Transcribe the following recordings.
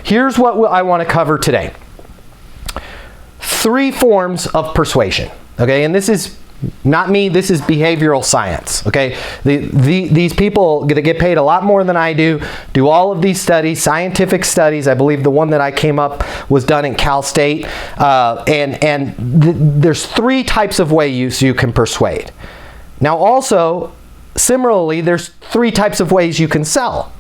here's what I want to cover today. 3 forms of persuasion, okay? And this is not me, this is behavioral science, okay? These people that get paid a lot more than I do all of these studies, scientific studies. I believe the one that I came up was done in Cal State. There's 3 types of ways you can persuade. Now also, similarly, there's 3 types of ways you can sell.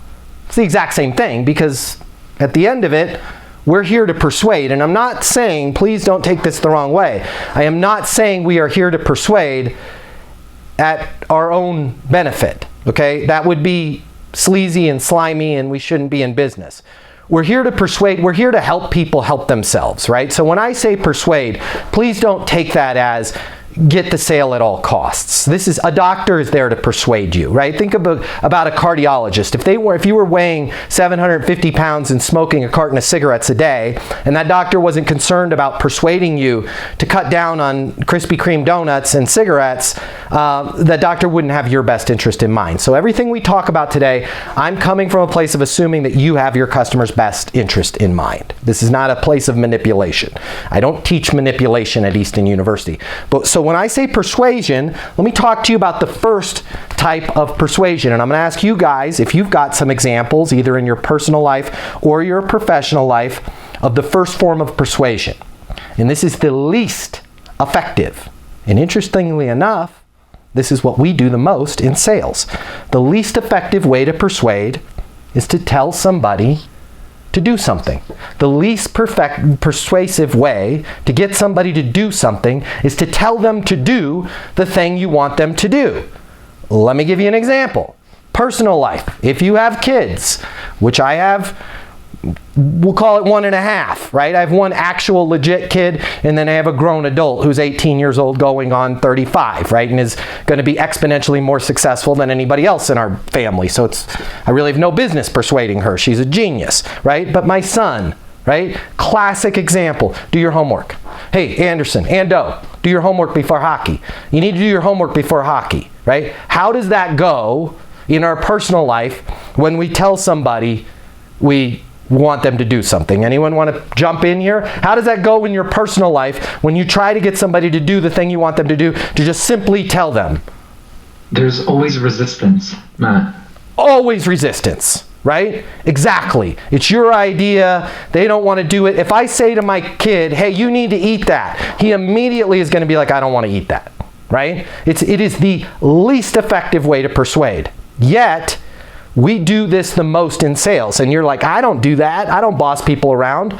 It's the exact same thing, because at the end of it, we're here to persuade. And I'm not saying, please don't take this the wrong way, I am not saying we are here to persuade at our own benefit, okay? That would be sleazy and slimy, and we shouldn't be in business. We're here to persuade, we're here to help people help themselves, right? So when I say persuade, please don't take that as get the sale at all costs. This is, a doctor is there to persuade you, right? Think about a cardiologist. If you were weighing 750 pounds and smoking a carton of cigarettes a day, and that doctor wasn't concerned about persuading you to cut down on Krispy Kreme donuts and cigarettes, that doctor wouldn't have your best interest in mind. So everything we talk about today, I'm coming from a place of assuming that you have your customer's best interest in mind. This is not a place of manipulation. I don't teach manipulation at Easton University. So when I say persuasion, let me talk to you about the first type of persuasion. And I'm going to ask you guys if you've got some examples, either in your personal life or your professional life, of the first form of persuasion. And this is the least effective. And interestingly enough, this is what we do the most in sales. The least effective way to persuade is to tell somebody to do something. The least persuasive way to get somebody to do something is to tell them to do the thing you want them to do. Let me give you an example. Personal life. If you have kids, which I have, we'll call it 1.5, right? I have one actual legit kid, and then I have a grown adult who's 18 years old going on 35, right? And is going to be exponentially more successful than anybody else in our family. So I really have no business persuading her. She's a genius, right? But my son, right? Classic example. Do your homework. Hey, Anderson, Ando, do your homework before hockey. You need to do your homework before hockey, right? How does that go in our personal life when we tell somebody we want them to do something? Anyone want to jump in here? How does that go in your personal life when you try to get somebody to do the thing you want them to do, to just simply tell them? There's always resistance, Matt. Always resistance, right? Exactly. It's your idea. They don't want to do it. If I say to my kid, hey, you need to eat that, he immediately is going to be like, I don't want to eat that, right? It is the least effective way to persuade. Yet, we do this the most in sales. And you're like, I don't do that. I don't boss people around.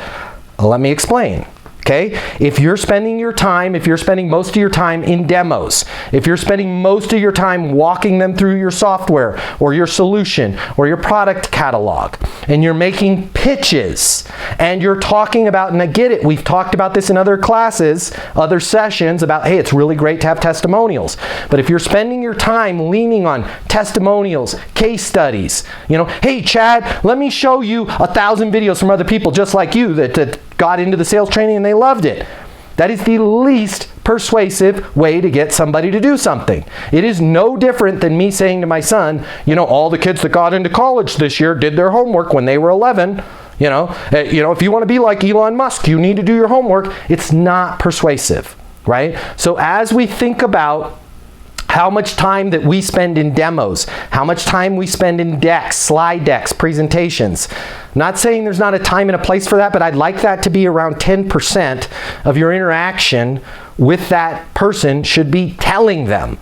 Well, let me explain. Okay? If you're spending most of your time in demos, if you're spending most of your time walking them through your software or your solution or your product catalog, and you're making pitches, and you're talking about, and I get it, we've talked about this in other classes, other sessions, about, hey, it's really great to have testimonials. But if you're spending your time leaning on testimonials, case studies, hey, Chad, let me show you 1,000 videos from other people just like you that got into the sales training and they loved it. That is the least persuasive way to get somebody to do something. It is no different than me saying to my son, all the kids that got into college this year did their homework when they were 11. If you want to be like Elon Musk, you need to do your homework. It's not persuasive, right? So as we think about how much time that we spend in demos, how much time we spend in decks, slide decks, presentations. Not saying there's not a time and a place for that, but I'd like that to be around 10% of your interaction with that person should be telling them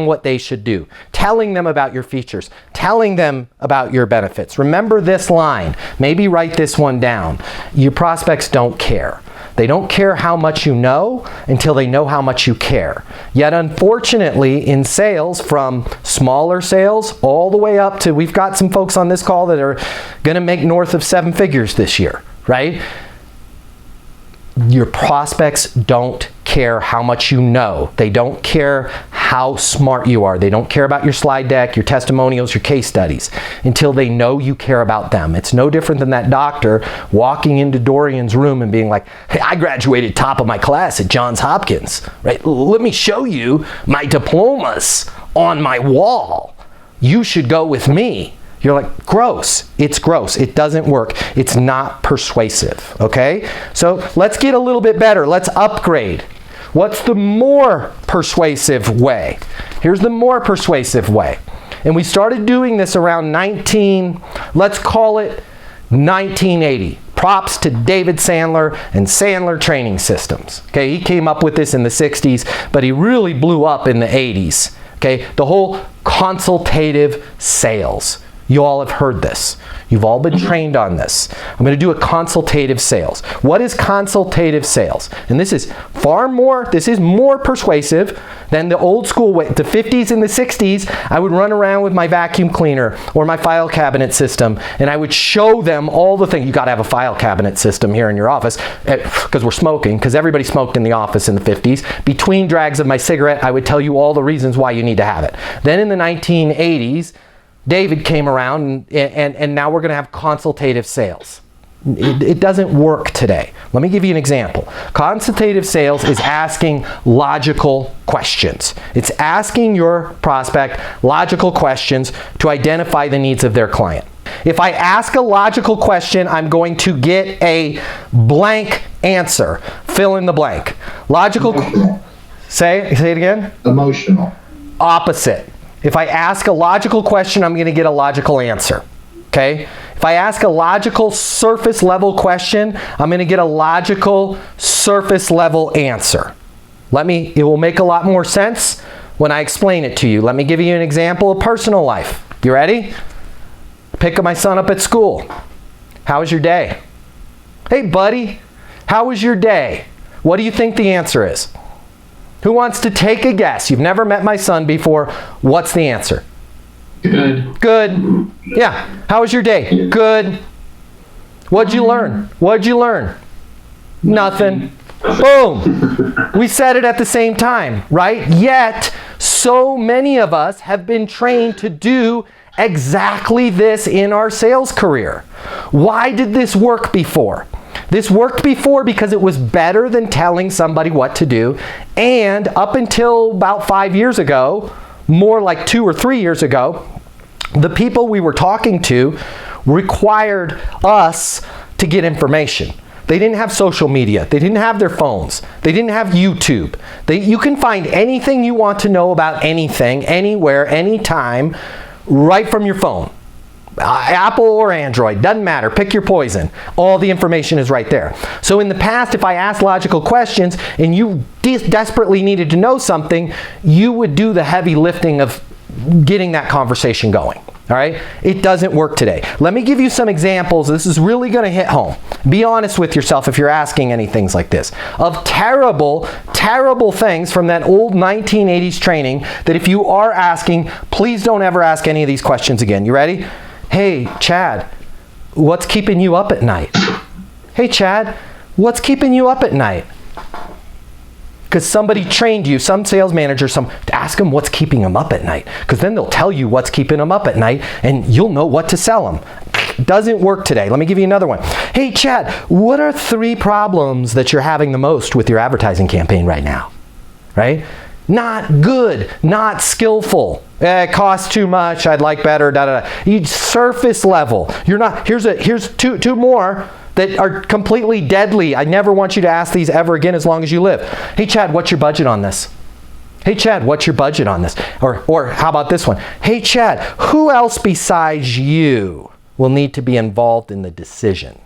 what they should do, telling them about your features, telling them about your benefits. Remember this line. Maybe write this one down. Your prospects don't care. They don't care how much you know until they know how much you care. Yet unfortunately in sales, from smaller sales all the way up to, we've got some folks on this call that are going to make north of 7 figures this year, right? Your prospects don't care how much you know. They don't care how smart you are. They don't care about your slide deck, your testimonials, your case studies until they know you care about them. It's no different than that doctor walking into Dorian's room and being like, hey, I graduated top of my class at Johns Hopkins, right? Let me show you my diplomas on my wall. You should go with me. You're like, gross. It's gross. It doesn't work. It's not persuasive, okay? So let's get a little bit better. Let's upgrade. What's the more persuasive way? Here's the more persuasive way. And we started doing this around let's call it 1980. Props to David Sandler and Sandler Training Systems. Okay, he came up with this in the 60s, but he really blew up in the 80s. Okay, the whole consultative sales. You all have heard this. You've all been trained on this. I'm going to do a consultative sales. What is consultative sales? And this is more persuasive than the old school way. The 50s and the 60s, I would run around with my vacuum cleaner or my file cabinet system, and I would show them all the things. You got to have a file cabinet system here in your office because we're smoking, because everybody smoked in the office in the 50s. Between drags of my cigarette, I would tell you all the reasons why you need to have it. Then in the 1980s, David came around, and now we're going to have consultative sales. It doesn't work today. Let me give you an example. Consultative sales is asking logical questions. It's asking your prospect logical questions to identify the needs of their client. If I ask a logical question, I'm going to get a blank answer. Fill in the blank. Logical. Say it again. Emotional. Opposite. If I ask a logical question, I'm going to get a logical answer. Okay? If I ask a logical surface level question, I'm going to get a logical surface level answer. It will make a lot more sense when I explain it to you. Let me give you an example of personal life. You ready? Pick my son up at school. How was your day? Hey buddy, how was your day? What do you think the answer is? Who wants to take a guess? You've never met my son before. What's the answer? Good. Good. Yeah. How was your day? Good. What'd you learn? Nothing. Boom. We said it at the same time, right? Yet, so many of us have been trained to do exactly this in our sales career. Why did this work before? This worked before because it was better than telling somebody what to do. And up until about 5 years ago, more like 2 or 3 years ago, the people we were talking to required us to get information. They didn't have social media. They didn't have their phones. They didn't have YouTube. You can find anything you want to know about anything, anywhere, anytime, right from your phone. Apple or Android, doesn't matter. Pick your poison. All the information is right there. So in the past, if I asked logical questions and you desperately needed to know something, you would do the heavy lifting of getting that conversation going. All right? It doesn't work today. Let me give you some examples. This is really going to hit home. Be honest with yourself if you're asking any things like this. Of terrible, terrible things from that old 1980s training that if you are asking, please don't ever ask any of these questions again. You ready? Hey, Chad, what's keeping you up at night? Hey, Chad, what's keeping you up at night? Because somebody trained you, some sales manager, ask them what's keeping them up at night. Because then they'll tell you what's keeping them up at night, and you'll know what to sell them. Doesn't work today. Let me give you another one. Hey, Chad, what are 3 problems that you're having the most with your advertising campaign right now? Right? Not good, not skillful. It costs too much. I'd like better. You surface level. You're not. Here's two more that are completely deadly. I never want you to ask these ever again as long as you live. Hey Chad, what's your budget on this? Hey Chad, what's your budget on this? Or how about this one? Hey Chad, who else besides you will need to be involved in the decision?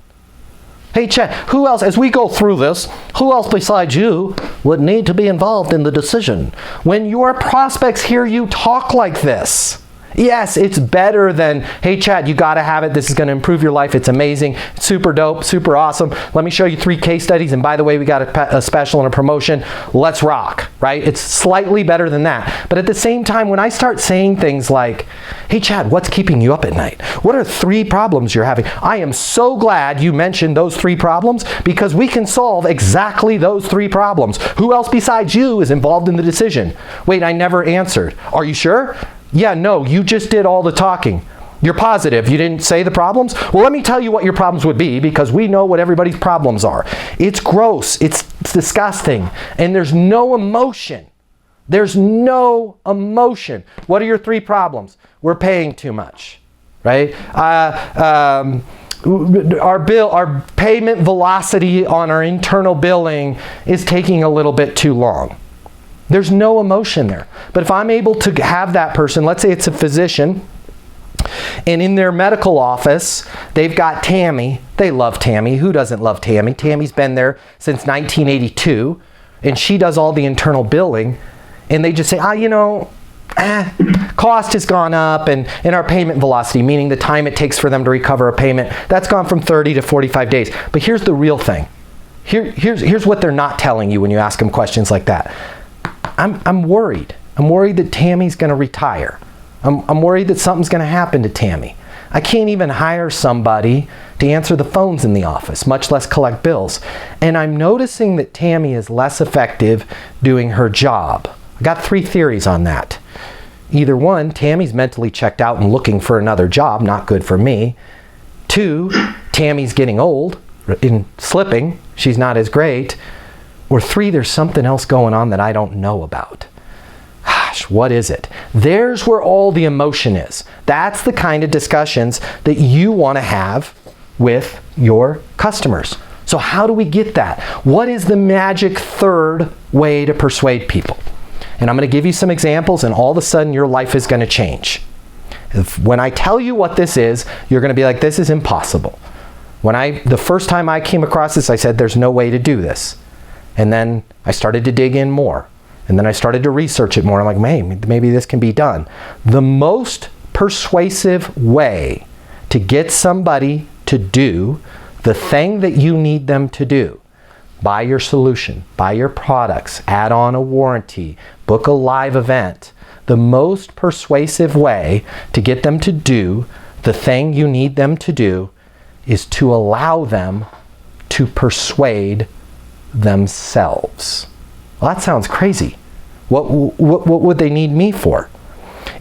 Hey Chad, who else, as we go through this, who else besides you would need to be involved in the decision? When your prospects hear you talk like this, yes, it's better than, hey Chad, you gotta have it. This is gonna improve your life. It's amazing. It's super dope, super awesome. Let me show you 3 case studies. And by the way, we got a special and a promotion. Let's rock, right? It's slightly better than that. But at the same time, when I start saying things like, hey Chad, what's keeping you up at night? What are 3 problems you're having? I am so glad you mentioned those 3 problems because we can solve exactly those 3 problems. Who else besides you is involved in the decision? Wait, I never answered. Are you sure? Yeah, no, you just did all the talking. You're positive you didn't say the problems? Well, let me tell you what your problems would be because we know what everybody's problems are. It's gross, it's disgusting, and there's no emotion. There's no emotion. What are your 3 problems? We're paying too much. right? Our payment velocity on our internal billing is taking a little bit too long. There's no emotion there. But if I'm able to have that person, let's say it's a physician, and in their medical office, they've got Tammy. They love Tammy. Who doesn't love Tammy? Tammy's been there since 1982, and she does all the internal billing. And they just say, cost has gone up, and our payment velocity, meaning the time it takes for them to recover a payment, that's gone from 30 to 45 days. But here's the real thing. Here's what they're not telling you when you ask them questions like that. I'm worried. I'm worried that Tammy's going to retire. I'm worried that something's going to happen to Tammy. I can't even hire somebody to answer the phones in the office, much less collect bills. And I'm noticing that Tammy is less effective doing her job. I got 3 theories on that. Either 1, Tammy's mentally checked out and looking for another job, not good for me. 2, Tammy's getting old and slipping, she's not as great. Or 3, there's something else going on that I don't know about. Gosh, what is it? There's where all the emotion is. That's the kind of discussions that you want to have with your customers. So how do we get that? What is the magic 3rd way to persuade people? And I'm going to give you some examples, and all of a sudden your life is going to change. When I tell you what this is, you're going to be like, this is impossible. The first time I came across this, I said, there's no way to do this. And then I started to dig in more. And then I started to research it more. I'm like, maybe this can be done. The most persuasive way to get somebody to do the thing that you need them to do, buy your solution, buy your products, add on a warranty, book a live event, the most persuasive way to get them to do the thing you need them to do is to allow them to persuade themselves. Well, that sounds crazy. What would they need me for?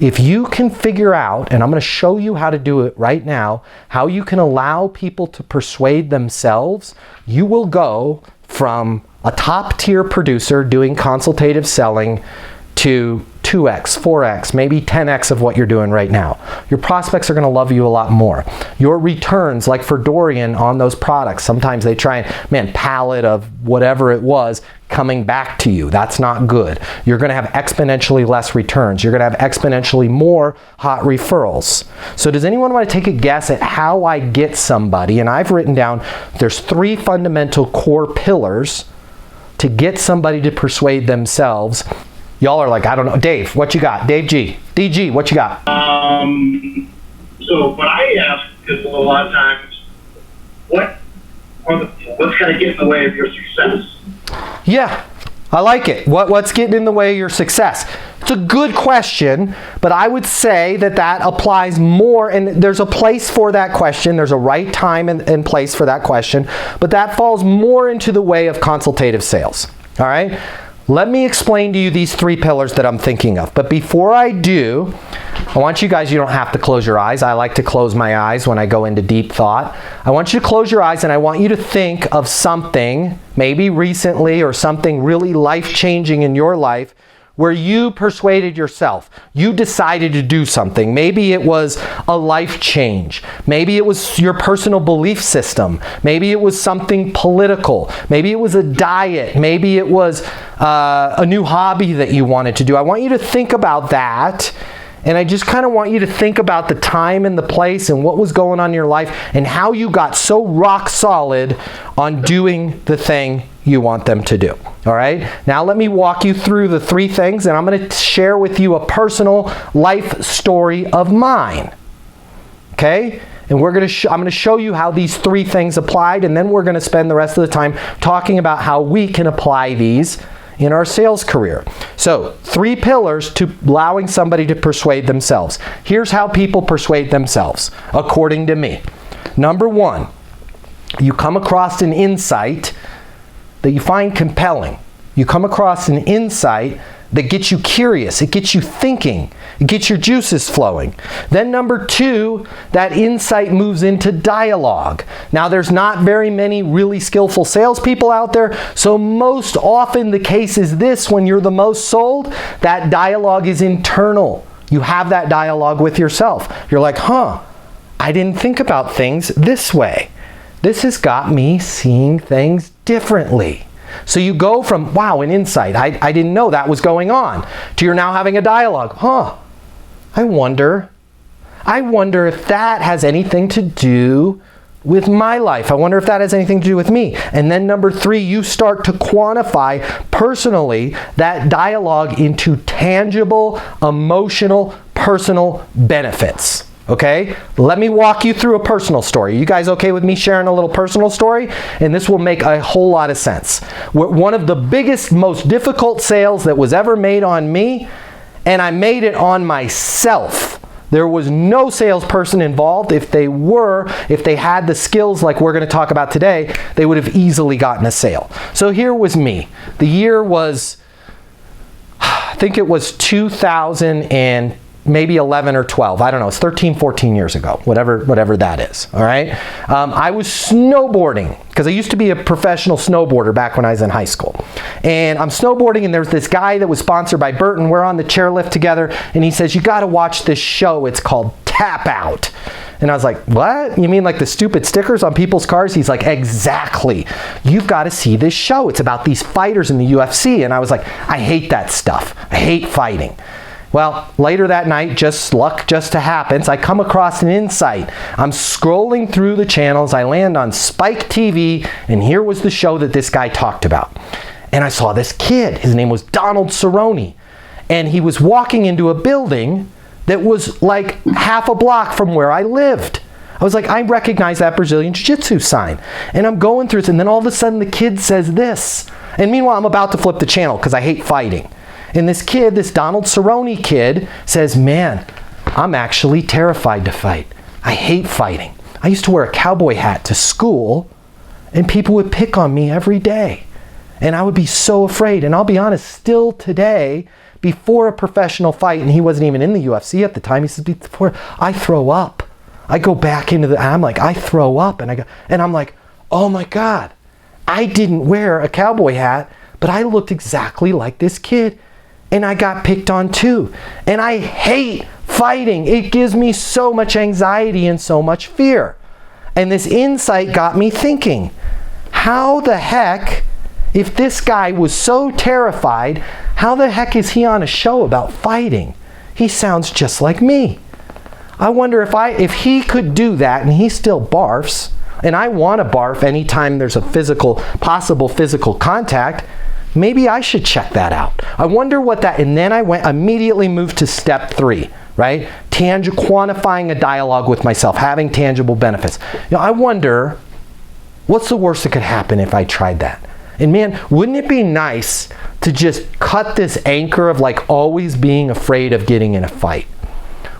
If you can figure out, and I'm going to show you how to do it right now, how you can allow people to persuade themselves, you will go from a top tier producer doing consultative selling to 2x, 4x, maybe 10x of what you're doing right now. Your prospects are going to love you a lot more. Your returns, like for Dorian on those products, sometimes they try and, pallet of whatever it was coming back to you. That's not good. You're going to have exponentially less returns. You're going to have exponentially more hot referrals. So does anyone want to take a guess at how I get somebody? And I've written down, there's 3 fundamental core pillars to get somebody to persuade themselves. Y'all are like, I don't know. Dave, what you got? Dave G. DG, what you got? So what I ask is a lot of times, what's going to get in the way of your success? Yeah, I like it. What's getting in the way of your success? It's a good question, but I would say that applies more, and there's a place for that question. There's a right time and place for that question, but that falls more into the way of consultative sales. All right? Let me explain to you these 3 pillars that I'm thinking of. But before I do, I want you guys, you don't have to close your eyes. I like to close my eyes when I go into deep thought. I want you to close your eyes, and I want you to think of something, maybe recently or something really life-changing in your life, where you persuaded yourself. You decided to do something. Maybe it was a life change. Maybe it was your personal belief system. Maybe it was something political. Maybe it was a diet. Maybe it was a new hobby that you wanted to do. I want you to think about that. And I just kind of want you to think about the time and the place and what was going on in your life and how you got so rock solid on doing the thing you want them to do. All right? Now let me walk you through the 3 things, and I'm going to share with you a personal life story of mine. Okay? And I'm going to show you how these 3 things applied, and then we're going to spend the rest of the time talking about how we can apply these in our sales career. So, 3 pillars to allowing somebody to persuade themselves. Here's how people persuade themselves, according to me. Number 1, you come across an insight that you find compelling. You come across an insight that gets you curious. It gets you thinking. It gets your juices flowing. Then number 2, that insight moves into dialogue. Now there's not very many really skillful salespeople out there, so most often the case is this: when you're the most sold, that dialogue is internal. You have that dialogue with yourself. You're like, I didn't think about things this way. This has got me seeing things differently. So you go from, wow, an insight, I didn't know that was going on, to you're now having a dialogue. I wonder if that has anything to do with my life. I wonder if that has anything to do with me. And then number 3, you start to quantify personally that dialogue into tangible, emotional, personal benefits. Okay? Let me walk you through a personal story. You guys okay with me sharing a little personal story? And this will make a whole lot of sense. One of the biggest, most difficult sales that was ever made on me, and I made it on myself. There was no salesperson involved. If they had the skills like we're going to talk about today, they would have easily gotten a sale. So here was me. The year was, I think it was 2000 and maybe 11 or 12. I don't know. It's 13, 14 years ago, whatever that is. All right. I was snowboarding because I used to be a professional snowboarder back when I was in high school. And I'm snowboarding, and there's this guy that was sponsored by Burton. We're on the chairlift together, and he says, you got to watch this show. It's called Tap Out. And I was like, what? You mean like the stupid stickers on people's cars? He's like, exactly. You've got to see this show. It's about these fighters in the UFC. And I was like, I hate that stuff. I hate fighting. Well, later that night, luck just happens, I come across an insight. I'm scrolling through the channels. I land on Spike TV, and here was the show that this guy talked about. And I saw this kid. His name was Donald Cerrone. And he was walking into a building that was like half a block from where I lived. I was like, I recognize that Brazilian Jiu-Jitsu sign. And I'm going through it, and then all of a sudden the kid says this. And meanwhile, I'm about to flip the channel because I hate fighting. And this kid, this Donald Cerrone kid, says, man, I'm actually terrified to fight. I hate fighting. I used to wear a cowboy hat to school, and people would pick on me every day. And I would be so afraid. And I'll be honest, still today, before a professional fight, and he wasn't even in the UFC at the time, he says, before I throw up. I go back into I'm like, I throw up. And I'm like, oh my God, I didn't wear a cowboy hat, but I looked exactly like this kid. And I got picked on too. And I hate fighting. It gives me so much anxiety and so much fear. And this insight got me thinking, how the heck, if this guy was so terrified, how the heck is he on a show about fighting? He sounds just like me. I wonder if he could do that, and he still barfs, and I want to barf anytime there's a possible physical contact. Maybe I should check that out. I wonder what that, and then I immediately moved to step 3, right? Quantifying a dialogue with myself, having tangible benefits. I wonder, what's the worst that could happen if I tried that? And man, wouldn't it be nice to just cut this anchor of like always being afraid of getting in a fight?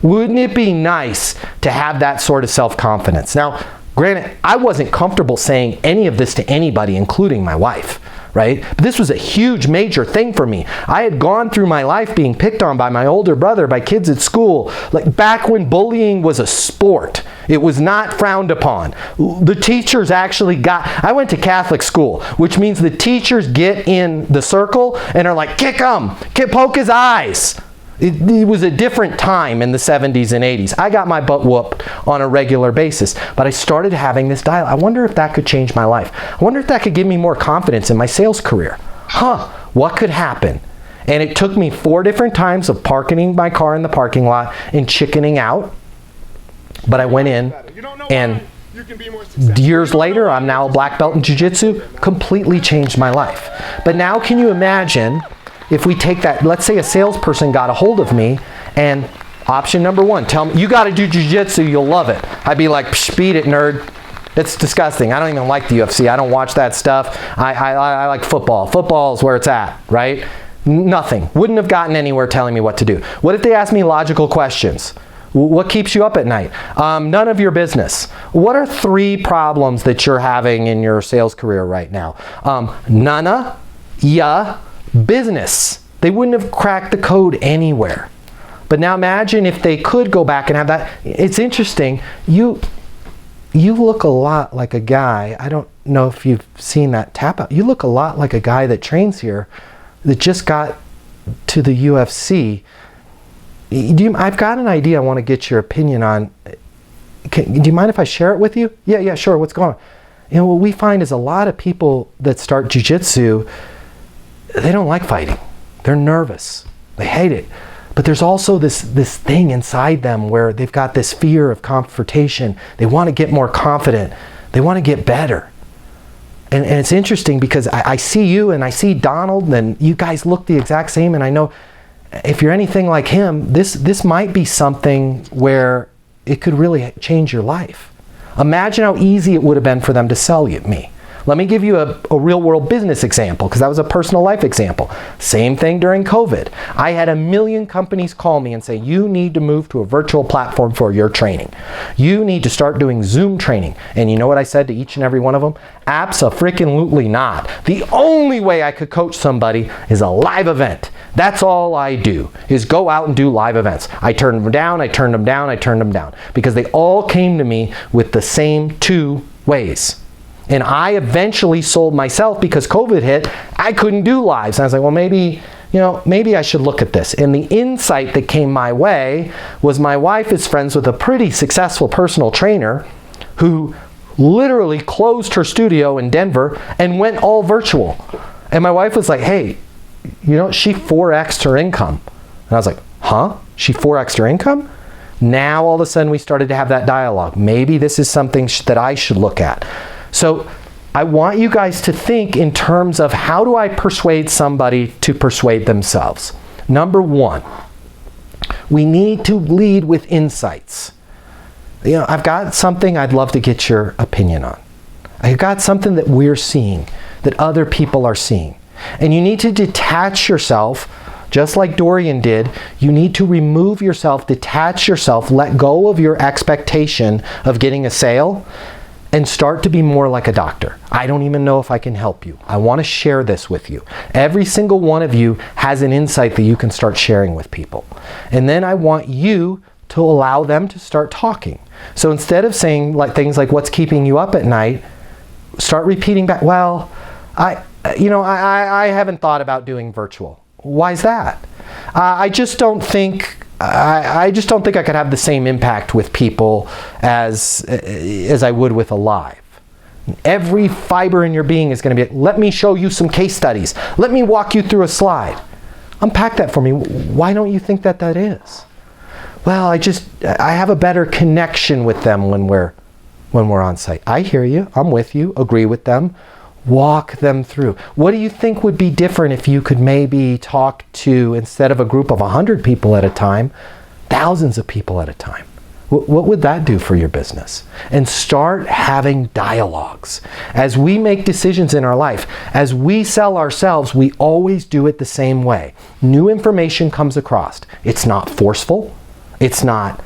Wouldn't it be nice to have that sort of self-confidence? Now, granted, I wasn't comfortable saying any of this to anybody, including my wife. Right? But this was a huge, major thing for me. I had gone through my life being picked on by my older brother, by kids at school, like back when bullying was a sport. It was not frowned upon. The teachers actually I went to Catholic school, which means the teachers get in the circle and are like, kick him, poke his eyes. It was a different time in the 70s and 80s. I got my butt whooped on a regular basis, but I started having this dialogue. I wonder if that could change my life. I wonder if that could give me more confidence in my sales career. What could happen? And it took me 4 different times of parking my car in the parking lot and chickening out. But I went in, and years later, I'm now a black belt in jiu-jitsu, completely changed my life. But now can you imagine if we take that, let's say a salesperson got a hold of me, and option number 1, tell me, you got to do jiu-jitsu, you'll love it. I'd be like, beat it, nerd. It's disgusting. I don't even like the UFC. I don't watch that stuff. I like football. Football is where it's at, right? Nothing. Wouldn't have gotten anywhere telling me what to do. What if they asked me logical questions? What keeps you up at night? None of your business. What are 3 problems that you're having in your sales career right now? None, business. They wouldn't have cracked the code anywhere. But now imagine if they could go back and have that. It's interesting. You look a lot like a guy. I don't know if you've seen that Tap Out. You look a lot like a guy that trains here that just got to the UFC. I've got an idea I want to get your opinion on. do you mind if I share it with you? Yeah, sure. What's going on? What we find is a lot of people that start jiu-jitsu, they don't like fighting. They're nervous. They hate it. But there's also this thing inside them where they've got this fear of confrontation. They want to get more confident. They want to get better. And it's interesting because I see you and I see Donald, and you guys look the exact same. And I know if you're anything like him, this might be something where it could really change your life. Imagine how easy it would have been for them to sell me. Let me give you a real world business example, because that was a personal life example. Same thing during COVID. I had 1 million companies call me and say, you need to move to a virtual platform for your training. You need to start doing Zoom training. And you know what I said to each and every one of them? Abso-freaking-lutely not. The only way I could coach somebody is a live event. That's all I do, is go out and do live events. I turned them down, I turned them down, I turned them down, because they all came to me with the same 2 ways. And I eventually sold myself because COVID hit. I couldn't do lives. And I was like, well, maybe I should look at this. And the insight that came my way was my wife is friends with a pretty successful personal trainer who literally closed her studio in Denver and went all virtual. And my wife was like, hey, she 4x'd her income. And I was like, huh? She 4x'd her income? Now all of a sudden we started to have that dialogue. Maybe this is something that I should look at. So I want you guys to think in terms of, how do I persuade somebody to persuade themselves? Number 1, we need to lead with insights. I've got something I'd love to get your opinion on. I've got something that we're seeing, that other people are seeing. And you need to detach yourself, just like Dorian did. You need to remove yourself, detach yourself, let go of your expectation of getting a sale, and start to be more like a doctor. I don't even know if I can help you. I want to share this with you. Every single one of you has an insight that you can start sharing with people. And then I want you to allow them to start talking. So instead of saying things like, what's keeping you up at night, start repeating back, well, I haven't thought about doing virtual. Why is that? I just don't think I could have the same impact with people as I would with a live. Every fiber in your being is going to be, let me show you some case studies. Let me walk you through a slide. Unpack that for me. Why don't you think that is? Well, I have a better connection with them when we're on site. I hear you. I'm with you. Agree with them. Walk them through. What do you think would be different if you could maybe talk to, instead of a group of 100 people at a time, thousands of people at a time? What would that do for your business? And start having dialogues. As we make decisions in our life, as we sell ourselves, we always do it the same way. New information comes across. It's not forceful. It's not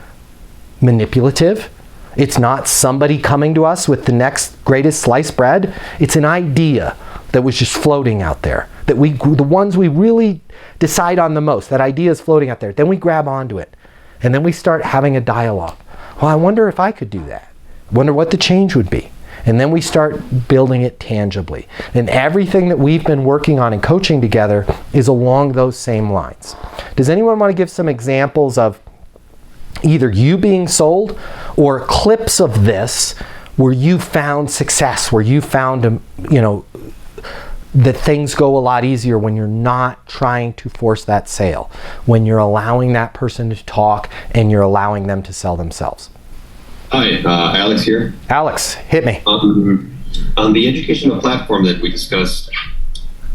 manipulative. It's not somebody coming to us with the next greatest sliced bread. It's an idea that was just floating out there. The ones we really decide on the most, that idea is floating out there. Then we grab onto it. And then we start having a dialogue. Well, I wonder if I could do that. I wonder what the change would be. And then we start building it tangibly. And everything that we've been working on and coaching together is along those same lines. Does anyone want to give some examples of either you being sold or clips of this where you found success, where you found, that things go a lot easier when you're not trying to force that sale, when you're allowing that person to talk and you're allowing them to sell themselves? Hi, Alex here. Alex, hit me. On the educational platform that we discussed,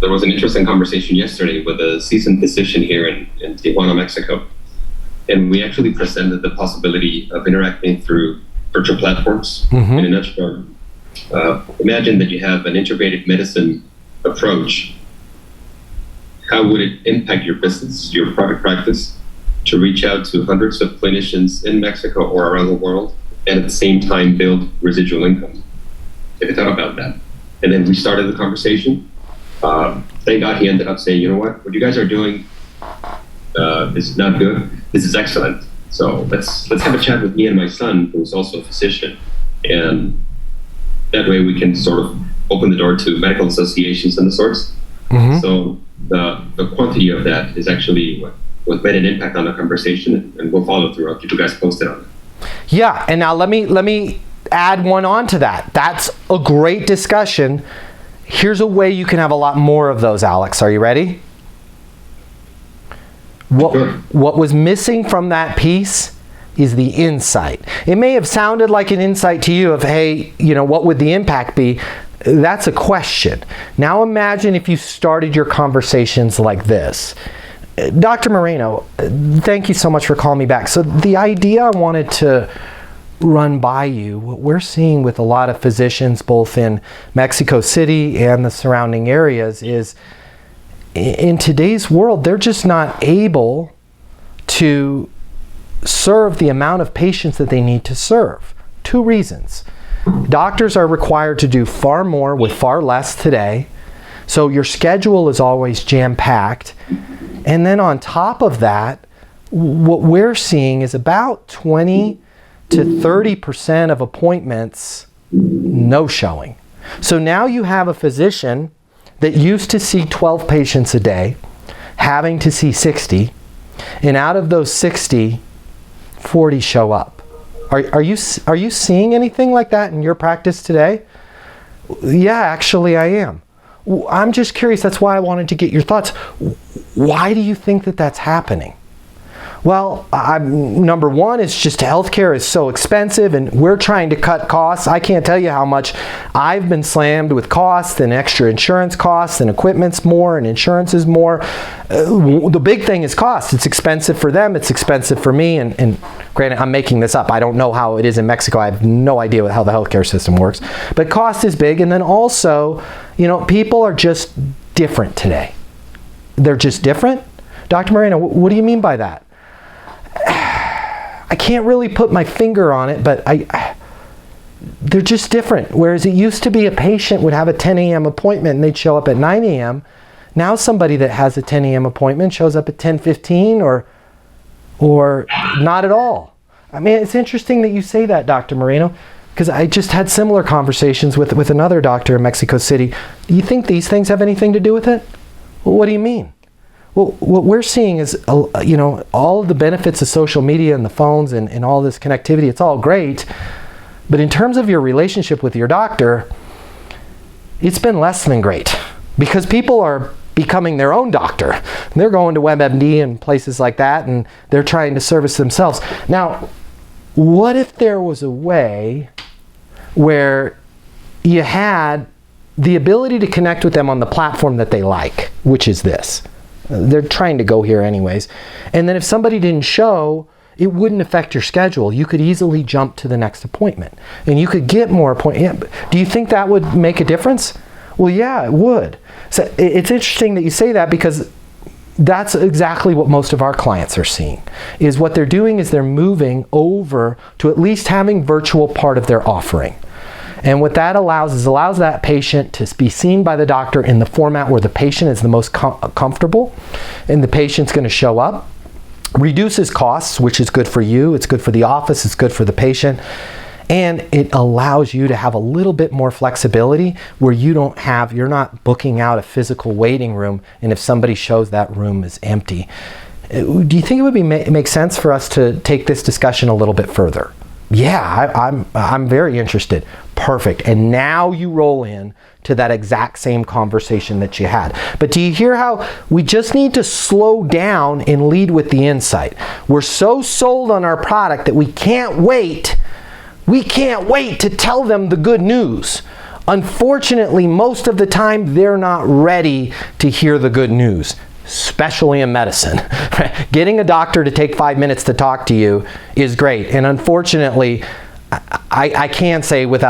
there was an interesting conversation yesterday with a seasoned physician here in Tijuana, Mexico. And we actually presented the possibility of interacting through virtual platforms. In a nutshell, imagine that you have an integrated medicine approach. How would it impact your business, your private practice, to reach out to hundreds of clinicians in Mexico or around the world, and at the same time build residual income? If you thought about that. And then we started the conversation. Thank God he ended up saying, you know what you guys are doing is not good. This is excellent. So let's have a chat with me and my son, who's also a physician. And that way we can sort of open the door to medical associations and the sorts. So the quantity of that is actually what made an impact on the conversation, and we'll follow through. I'll keep you guys posted on it. Yeah, and now let me add one on to that. That's a great discussion. Here's a way you can have a lot more of those, Alex. Are you ready? What was missing from that piece is the insight. It may have sounded like an insight to you of, hey, what would the impact be? That's a question. Now imagine if you started your conversations like this. Dr. Moreno, thank you so much for calling me back. So the idea I wanted to run by you, what we're seeing with a lot of physicians both in Mexico City and the surrounding areas is in today's world, they're just not able to serve the amount of patients that they need to serve. Two reasons. Doctors are required to do far more with far less today. So your schedule is always jam-packed. And then on top of that, what we're seeing is about 20 to 30% of appointments no showing. So now you have a physician that used to see 12 patients a day, having to see 60, and out of those 60, 40 show up. Are you seeing anything like that in your practice today? Yeah, actually I am. I'm just curious. That's why I wanted to get your thoughts. Why do you think that that's happening? Well, number one is just healthcare is so expensive and we're trying to cut costs. I can't tell you how much I've been slammed with costs and extra insurance costs, and equipment's more and insurance is more. The big thing is cost. It's expensive for them. It's expensive for me. And granted, I'm making this up. I don't know how it is in Mexico. I have no idea how the healthcare system works. But cost is big. And then also, people are just different today. They're just different? Dr. Moreno, what do you mean by that? I can't really put my finger on it, but they're just different. Whereas it used to be a patient would have a 10 a.m. appointment and they'd show up at 9 a.m. Now somebody that has a 10 a.m. appointment shows up at 10:15 or not at all. I mean, it's interesting that you say that, Dr. Moreno, because I just had similar conversations with another doctor in Mexico City. Do you think these things have anything to do with it? Well, what do you mean? Well, what we're seeing is, all of the benefits of social media and the phones and all this connectivity, it's all great. But in terms of your relationship with your doctor, it's been less than great. Because people are becoming their own doctor. They're going to WebMD and places like that, and they're trying to service themselves. Now, what if there was a way where you had the ability to connect with them on the platform that they like, which is this? They're trying to go here anyways. And then if somebody didn't show, it wouldn't affect your schedule. You could easily jump to the next appointment. And you could get more appointments. Do you think that would make a difference? Well, yeah, it would. So it's interesting that you say that, because that's exactly what most of our clients are seeing. Is what they're doing is they're moving over to at least having virtual part of their offering. And what that allows that patient to be seen by the doctor in the format where the patient is the most comfortable, and the patient's going to show up. Reduces costs, which is good for you, it's good for the office, it's good for the patient, and it allows you to have a little bit more flexibility where you're not booking out a physical waiting room, and if somebody shows, that room is empty. Do you think it would make sense for us to take this discussion a little bit further? Yeah, I'm very interested. Perfect. And now you roll in to that exact same conversation that you had. But do you hear how we just need to slow down and lead with the insight? We're so sold on our product that we can't wait. We can't wait to tell them the good news. Unfortunately, most of the time, they're not ready to hear the good news, especially in medicine. Getting a doctor to take 5 minutes to talk to you is great. And unfortunately, I can say with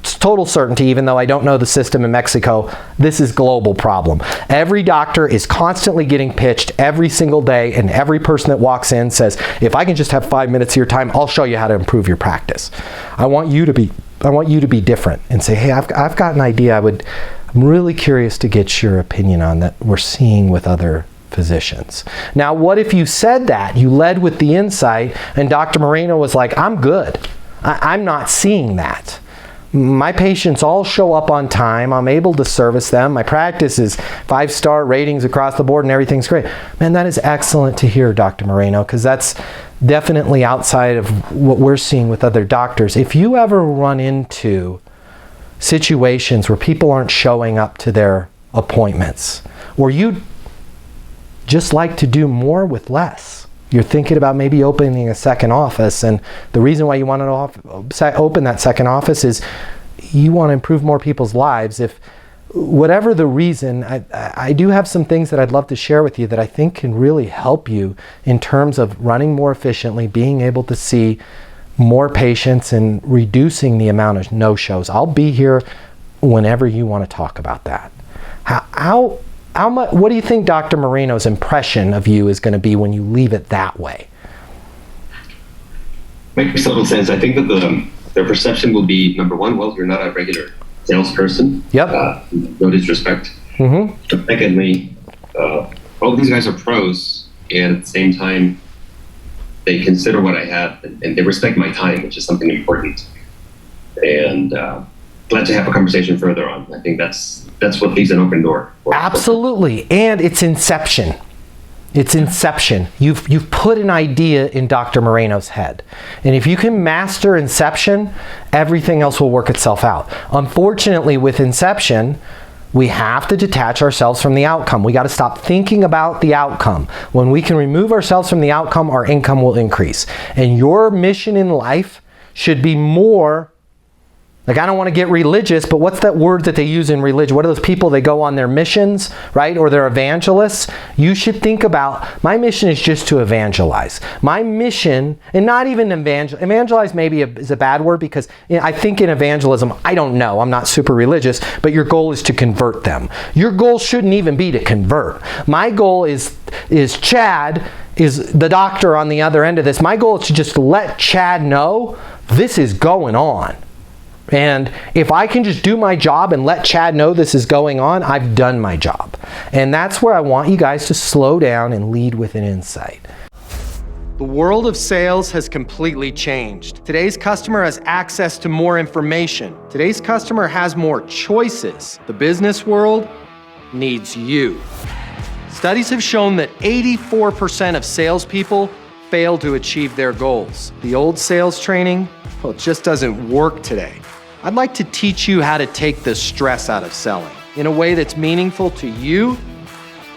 total certainty, even though I don't know the system in Mexico, this is a global problem. Every doctor is constantly getting pitched every single day, and every person that walks in says, if I can just have 5 minutes of your time, I'll show you how to improve your practice. I want you to be different and say, hey, I've got an idea. I'm really curious to get your opinion on that we're seeing with other physicians. Now, what if you said that? You led with the insight, and Dr. Moreno was like, I'm good. I'm not seeing that. My patients all show up on time. I'm able to service them. My practice is 5-star ratings across the board and everything's great. Man, that is excellent to hear, Dr. Moreno, because definitely outside of what we're seeing with other doctors, if you ever run into situations where people aren't showing up to their appointments, or you just like to do more with less, you're thinking about maybe opening a second office, and the reason why you want to open that second office is you want to improve more people's lives. If whatever the reason, I do have some things that I'd love to share with you that I think can really help you in terms of running more efficiently, being able to see more patients, and reducing the amount of no-shows. I'll be here whenever you want to talk about that. How much? What do you think Dr. Moreno's impression of you is going to be when you leave it that way? Makes total sense. I think that their perception will be, number one, well, you're not a regular salesperson. Yep. No disrespect. Mm-hmm. But secondly, all these guys are pros, and at the same time, they consider what I have, and they respect my time, which is something important. And glad to have a conversation further on. I think that's what leaves an open door. Absolutely, and it's inception. It's inception. You've put an idea in Dr. Moreno's head. And if you can master inception, everything else will work itself out. Unfortunately, with inception, we have to detach ourselves from the outcome. We got to stop thinking about the outcome. When we can remove ourselves from the outcome, our income will increase. And your mission in life should be more, like, I don't want to get religious, but what's that word that they use in religion? What are those people, they go on their missions, right? Or they're evangelists. You should think about, my mission is just to evangelize. My mission, and not even evangelize maybe is a bad word, because I think in evangelism, I don't know, I'm not super religious, but your goal is to convert them. Your goal shouldn't even be to convert. My goal is Chad is the doctor on the other end of this. My goal is to just let Chad know this is going on. And if I can just do my job and let Chad know this is going on, I've done my job. And that's where I want you guys to slow down and lead with an insight. The world of sales has completely changed. Today's customer has access to more information. Today's customer has more choices. The business world needs you. Studies have shown that 84% of salespeople fail to achieve their goals. The old sales training, well, it just doesn't work today. I'd like to teach you how to take the stress out of selling in a way that's meaningful to you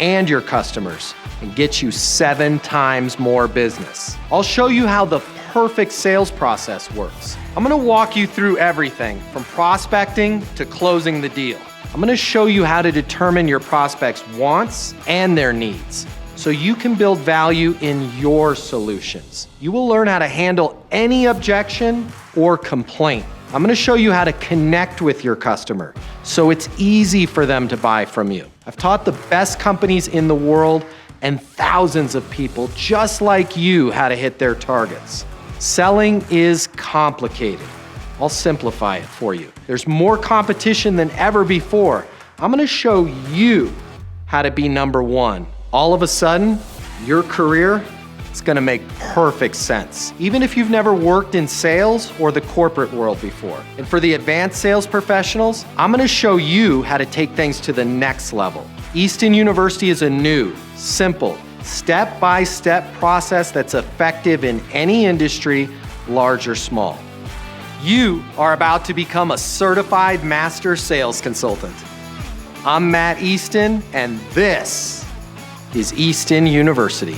and your customers and get you 7 times more business. I'll show you how the perfect sales process works. I'm gonna walk you through everything from prospecting to closing the deal. I'm gonna show you how to determine your prospects' wants and their needs so you can build value in your solutions. You will learn how to handle any objection or complaint. I'm gonna show you how to connect with your customer so it's easy for them to buy from you. I've taught the best companies in the world and thousands of people just like you how to hit their targets. Selling is complicated. I'll simplify it for you. There's more competition than ever before. I'm gonna show you how to be number one. All of a sudden, your career, it's gonna make perfect sense, even if you've never worked in sales or the corporate world before. And for the advanced sales professionals, I'm gonna show you how to take things to the next level. Easton University is a new, simple, step-by-step process that's effective in any industry, large or small. You are about to become a certified master sales consultant. I'm Matt Easton, and this is Easton University.